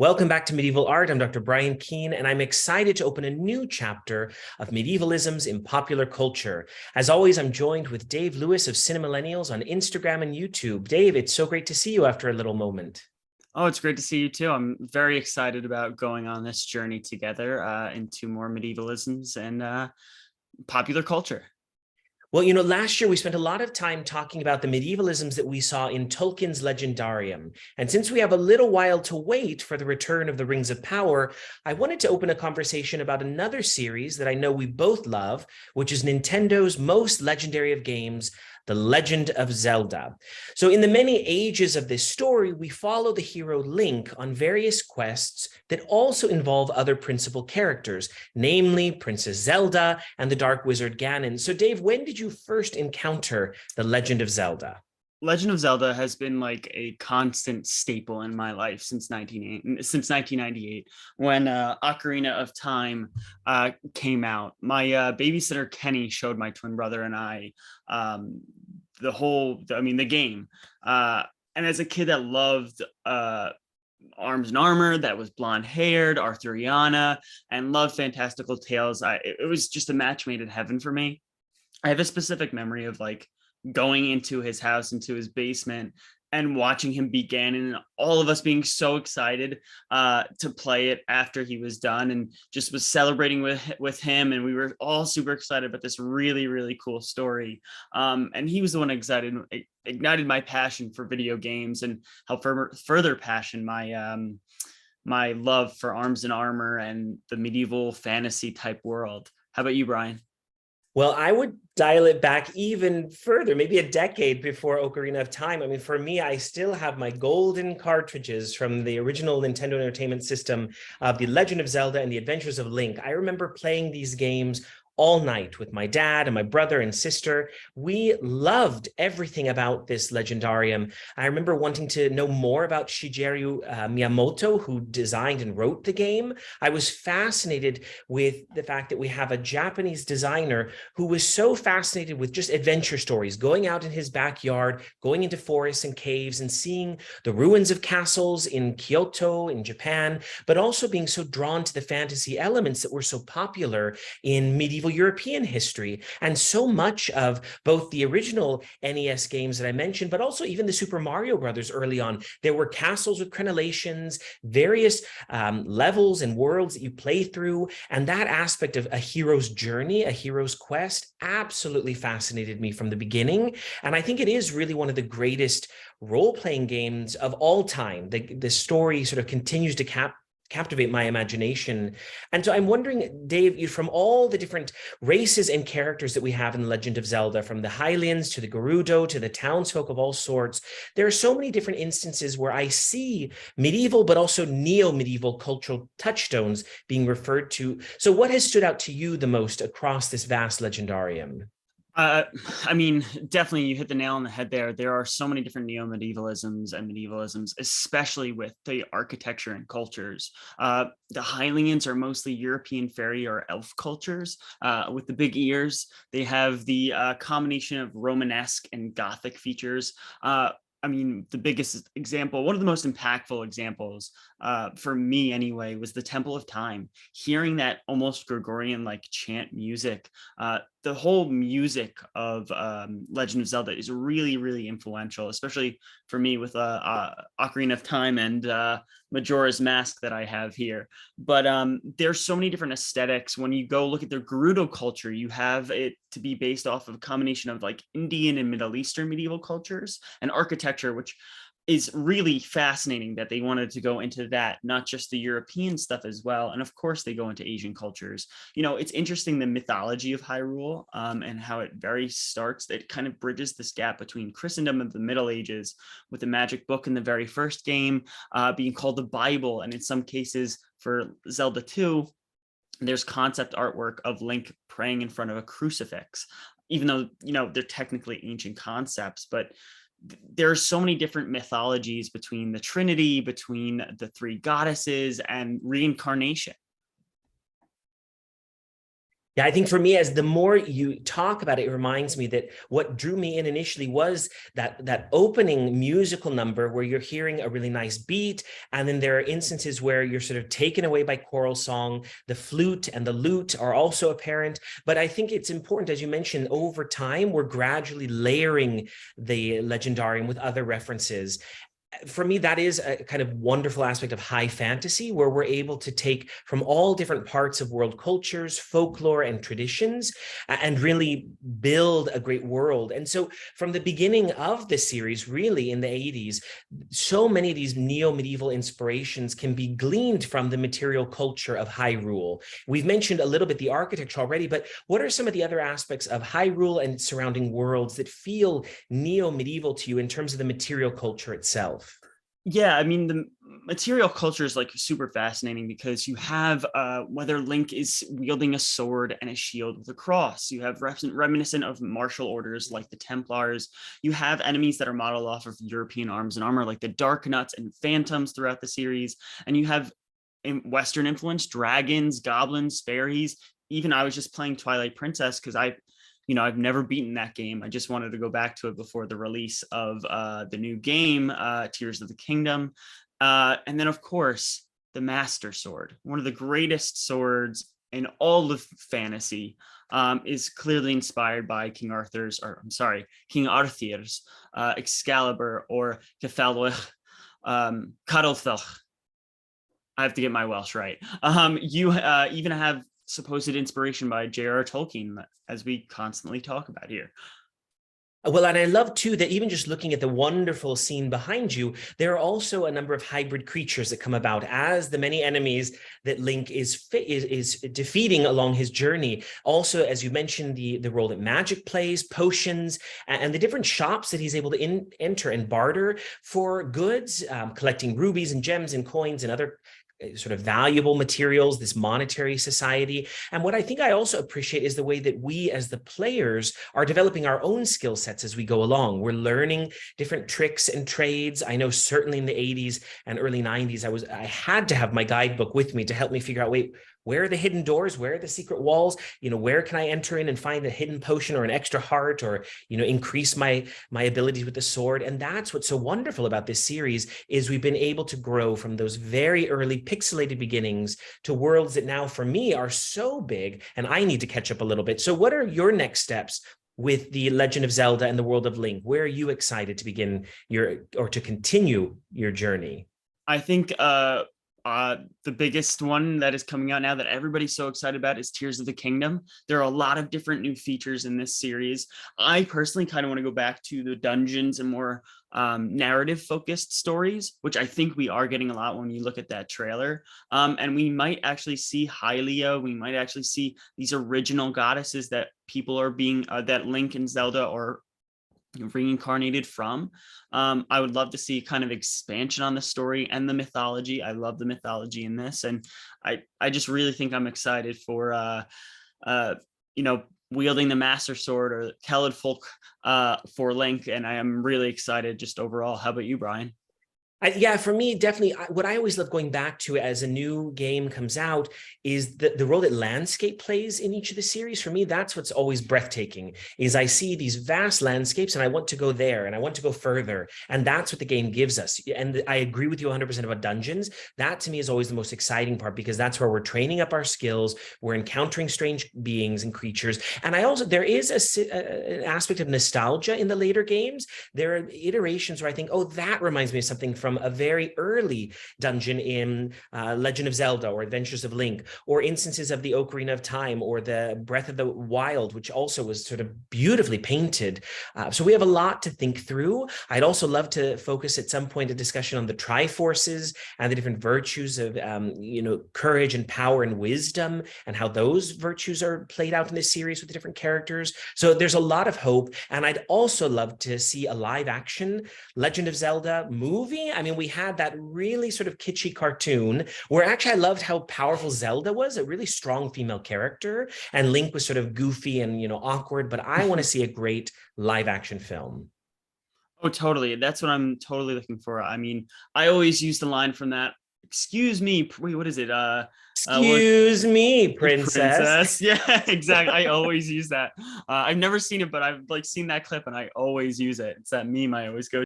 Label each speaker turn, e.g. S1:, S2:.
S1: Welcome back to Medieval Art. I'm Dr. Brian Keene, and I'm excited to open a new chapter of medievalisms in popular culture. As always, I'm joined with Dave Lewis of Cinemillennials on Instagram and YouTube. Dave, it's so great to see you after a little moment.
S2: Oh, it's great to see you too. I'm very excited about going on this journey together into more medievalisms and popular culture.
S1: Well, last year we spent a lot of time talking about the medievalisms that we saw in Tolkien's Legendarium. And since we have a little while to wait for the return of the Rings of Power, I wanted to open a conversation about another series that I know we both love, which is Nintendo's most legendary of games, The Legend of Zelda. So in the many ages of this story, we follow the hero Link on various quests that also involve other principal characters, namely Princess Zelda and the Dark Wizard Ganon. So Dave, when did you first encounter The Legend of Zelda?
S2: Legend of Zelda has been like a constant staple in my life since 1998 when Ocarina of Time came out. My babysitter Kenny showed my twin brother and I the game. And as a kid that loved Arms and Armor, that was blonde haired, Arthuriana, and loved fantastical tales, it was just a match made in heaven for me. I have a specific memory of like going into his house, into his basement, and watching him begin, and all of us being so excited to play it after he was done, and just was celebrating with him. And we were all super excited about this really, really cool story. And he was the one who ignited my passion for video games and helped further passion my love for Arms and Armor and the medieval fantasy type world. How about you, Brian?
S1: Well, I would dial it back even further, maybe a decade before Ocarina of Time. I mean, for me, I still have my golden cartridges from the original Nintendo Entertainment System of The Legend of Zelda and The Adventures of Link. I remember playing these games all night with my dad and my brother and sister. We loved everything about this Legendarium. I remember wanting to know more about Shigeru Miyamoto, who designed and wrote the game. I was fascinated with the fact that we have a Japanese designer who was so fascinated with just adventure stories, going out in his backyard, going into forests and caves and seeing the ruins of castles in Kyoto, in Japan, but also being so drawn to the fantasy elements that were so popular in medieval European history. And so much of both the original NES games that I mentioned, but also even the Super Mario Brothers early on, there were castles with crenellations, various levels and worlds that you play through. And that aspect of a hero's journey, a hero's quest, absolutely fascinated me from the beginning. And I think it is really one of the greatest role-playing games of all time. The story sort of continues to captivate my imagination. And so I'm wondering, Dave, from all the different races and characters that we have in Legend of Zelda, from the Hylians to the Gerudo to the townsfolk of all sorts, there are so many different instances where I see medieval but also neo-medieval cultural touchstones being referred to. So what has stood out to you the most across this vast legendarium?
S2: Uh, I mean, definitely you hit the nail on the head there. There are so many different neo-medievalisms and medievalisms, especially with the architecture and cultures. The Hylians are mostly European fairy or elf cultures with the big ears. They have the combination of Romanesque and Gothic features. I mean, the biggest example, one of the most impactful examples for me anyway, was the Temple of Time. Hearing that almost Gregorian like chant music, the whole music of Legend of Zelda is really, really influential, especially for me with Ocarina of Time and Majora's Mask that I have here. But there's so many different aesthetics. When you go look at their Gerudo culture, you have it to be based off of a combination of like Indian and Middle Eastern medieval cultures and architecture, which is really fascinating that they wanted to go into that, not just the European stuff as well. And of course they go into Asian cultures. You know, it's interesting, the mythology of Hyrule and how it very starts, it kind of bridges this gap between Christendom and the Middle Ages, with the magic book in the very first game being called the Bible. And in some cases for Zelda 2, there's concept artwork of Link praying in front of a crucifix, even though, you know, they're technically ancient concepts. But there are so many different mythologies between the Trinity, between the three goddesses, and reincarnation.
S1: Yeah, I think for me, as the more you talk about it, it reminds me that what drew me in initially was that opening musical number where you're hearing a really nice beat, and then there are instances where you're sort of taken away by choral song. The flute and the lute are also apparent, but I think it's important, as you mentioned, over time we're gradually layering the legendarium with other references. For me, that is a kind of wonderful aspect of high fantasy, where we're able to take from all different parts of world cultures, folklore, and traditions, and really build a great world. And so from the beginning of the series, really in the 80s, so many of these neo-medieval inspirations can be gleaned from the material culture of Hyrule. We've mentioned a little bit the architecture already, but what are some of the other aspects of Hyrule and surrounding worlds that feel neo-medieval to you in terms of the material culture itself?
S2: Yeah, I mean, the material culture is like super fascinating because you have whether Link is wielding a sword and a shield with a cross, you have reminiscent of martial orders like the Templars, you have enemies that are modeled off of European arms and armor like the Dark Knuts and Phantoms throughout the series, and you have Western influence, dragons, goblins, fairies. Even I was just playing Twilight Princess because I've never beaten that game. I just wanted to go back to it before the release of the new game, Tears of the Kingdom. And then, of course, the Master Sword, one of the greatest swords in all of fantasy, is clearly inspired by King Arthur's Excalibur or Cyfalwch, Cadwallach. I have to get my Welsh right. You even have supposed inspiration by J.R.R. Tolkien, as we constantly talk about here.
S1: Well, and I love too that even just looking at the wonderful scene behind you, there are also a number of hybrid creatures that come about as the many enemies that Link is defeating along his journey. Also, as you mentioned, the role that magic plays, potions, and the different shops that he's able to enter and barter for goods, collecting rubies and gems and coins and other sort of valuable materials, this monetary society. And what I think I also appreciate is the way that we as the players are developing our own skill sets as we go along. We're learning different tricks and trades. I know certainly in the 80s and early 90s, I had to have my guidebook with me to help me figure out, wait, where are the hidden doors? Where are the secret walls? Where can I enter in and find a hidden potion or an extra heart, or, increase my abilities with the sword? And that's what's so wonderful about this series, is we've been able to grow from those very early pixelated beginnings to worlds that now for me are so big, and I need to catch up a little bit. So what are your next steps with the Legend of Zelda and the world of Link? Where are you excited to begin to continue your journey?
S2: I think the biggest one that is coming out now that everybody's so excited about is Tears of the Kingdom. There are a lot of different new features in this series. I personally kind of want to go back to the dungeons and more narrative focused stories, which I think we are getting a lot when you look at that trailer. And we might actually see Hylia. We might actually see these original goddesses that people are being, that Link and Zelda are reincarnated from. I would love to see kind of expansion on the story and the mythology. I love the mythology in this, and I just really think I'm excited for wielding the Master Sword or Folk for Link, and I am really excited just overall. How about you, Brian?
S1: Yeah, for me, definitely, what I always love going back to as a new game comes out is the role that landscape plays in each of the series. For me, that's what's always breathtaking, is I see these vast landscapes and I want to go there and I want to go further. And that's what the game gives us. And I agree with you 100% about dungeons. That to me is always the most exciting part, because that's where we're training up our skills. We're encountering strange beings and creatures. And there is an aspect of nostalgia in the later games. There are iterations where I think, oh, that reminds me of something from a very early dungeon in Legend of Zelda or Adventures of Link, or instances of the Ocarina of Time or the Breath of the Wild, which also was sort of beautifully painted. So we have a lot to think through. I'd also love to focus at some point a discussion on the Triforces and the different virtues of courage and power and wisdom, and how those virtues are played out in this series with the different characters. So there's a lot of hope. And I'd also love to see a live action Legend of Zelda movie. I mean, we had that really sort of kitschy cartoon where actually I loved how powerful Zelda was, a really strong female character, and Link was sort of goofy and, awkward, but I want to see a great live action film.
S2: Oh, totally. That's what I'm totally looking for. I mean, I always use the line from that excuse me, wait, what is it? What
S1: Excuse me, princess.
S2: princess? Yeah, exactly. I always use that. I've never seen it, but I've like seen that clip and I always use it. It's that meme I always go